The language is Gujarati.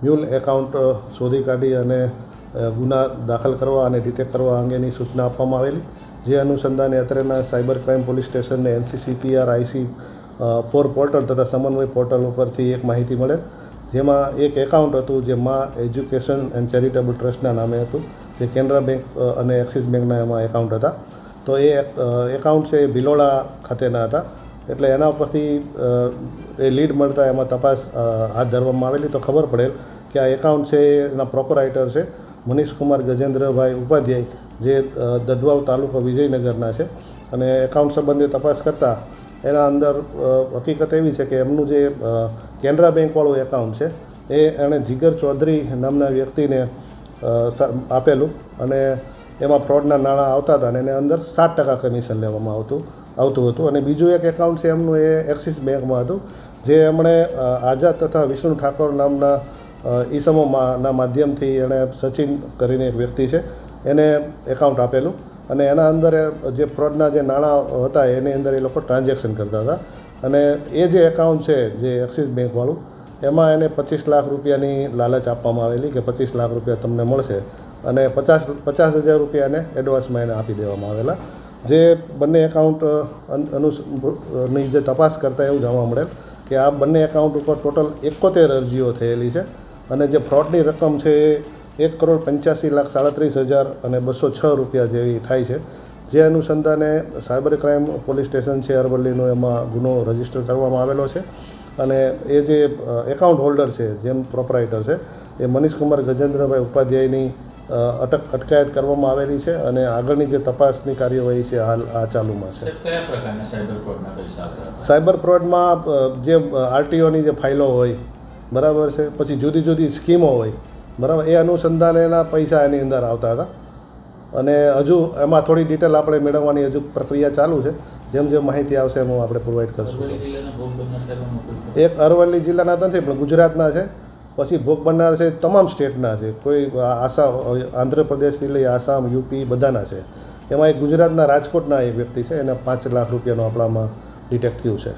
મ્યુલ એકાઉન્ટ શોધી કાઢી અને ગુના દાખલ કરવા અને ડિટેક્ટ કરવા અંગેની સૂચના આપવામાં આવેલી, જે અનુસંધાને અત્રેના સાયબર ક્રાઇમ પોલીસ સ્ટેશનને NCCPR IC 4 પોર્ટલ તથા સમન્વય પોર્ટલ ઉપરથી એક માહિતી મળે, જેમાં એક એકાઉન્ટ હતું જે મા એજ્યુકેશન એન્ડ ચેરિટેબલ ટ્રસ્ટના નામે હતું, જે કેનરા બેંક અને એક્સિસ બેંકના એમાં એકાઉન્ટ હતા. તો એ એકાઉન્ટ છે એ ભિલોડા ખાતેના હતા. એટલે એના ઉપરથી એ લીડ મળતા એમાં તપાસ હાથ ધરવામાં આવેલી. તો ખબર પડેલ કે આ એકાઉન્ટ છે એના પ્રોપરાઇટર છે મનીષકુમાર ગજેન્દ્રભાઈ ઉપાધ્યાય, જે દડવાવ તાલુકો વિજયનગરના છે. અને એકાઉન્ટ સંબંધે તપાસ કરતાં એના અંદર હકીકત એવી છે કે એમનું જે કેનરા બેંકવાળું એકાઉન્ટ છે એ એણે જીગર ચૌધરી નામના વ્યક્તિને આપેલું, અને એમાં ફ્રોડના નાણાં આવતા હતા અને એને અંદર 7% કમિશન લેવામાં આવતું હતું. અને બીજું એક એકાઉન્ટ છે એમનું એ એક્સિસ બેંકમાં હતું, જે એમણે આઝાદ તથા વિષ્ણુ ઠાકોર નામના ઈસમોના માધ્યમથી એણે સચિન કરીને એક વ્યક્તિ છે એને એકાઉન્ટ આપેલું, અને એના અંદર જે ફ્રોડના જે નાણાં હતા એની અંદર એ લોકો ટ્રાન્ઝેક્શન કરતા હતા. અને એ જે એકાઉન્ટ છે જે એક્સિસ બેંકવાળું, એમાં એને 25 લાખ રૂપિયાની લાલચ આપવામાં આવેલી કે 25 લાખ રૂપિયા તમને મળશે, અને 50,000 રૂપિયા એને એડવાન્સમાં એને આપી દેવામાં આવેલા. જે બંને એકાઉન્ટ ની જે તપાસ કરતાં એવું જાણવા મળેલ કે આ બંને એકાઉન્ટ ઉપર ટોટલ 71 અરજીઓ થયેલી છે, અને જે ફ્રોડની રકમ છે એ 1,85,37,206 રૂપિયા જેવી થાય છે. જે અનુસંધાને સાયબર ક્રાઇમ પોલીસ સ્ટેશન છે અરવલ્લીનો એમાં ગુનો રજીસ્ટર કરવામાં આવેલો છે. અને એ જે એકાઉન્ટ હોલ્ડર છે, જેમ પ્રોપરાઇટર છે, એ મનીષકુમાર ગજેન્દ્રભાઈ ઉપાધ્યાયની અટકાયત કરવામાં આવેલી છે, અને આગળની જે તપાસની કાર્યવાહી છે હાલ આ ચાલુમાં છે. કયા પ્રકારના સાયબર ફ્રોડમાં જે RTOની જે ફાઇલો હોય, બરાબર છે, પછી જુદી જુદી સ્કીમો હોય, બરાબર, એ અનુસંધાને એના પૈસા એની અંદર આવતા હતા. અને હજુ એમાં થોડી ડિટેલ આપણે મેળવવાની હજુ પ્રક્રિયા ચાલુ છે. જેમ જેમ માહિતી આવશે એમ આપણે પ્રોવાઈડ કરશું. એક અરવલ્લી જિલ્લાના નથી પણ ગુજરાતના છે, પછી ભોગ બનનાર છે તમામ સ્ટેટના છે, કોઈ આસામ, આંધ્રપ્રદેશથી લઈ આસામ, યુપી બધાના છે. એમાં એક ગુજરાતના રાજકોટના એક વ્યક્તિ છે, એને 5 લાખ રૂપિયાનું આપણામાં ડિટેક્ટ થયું છે.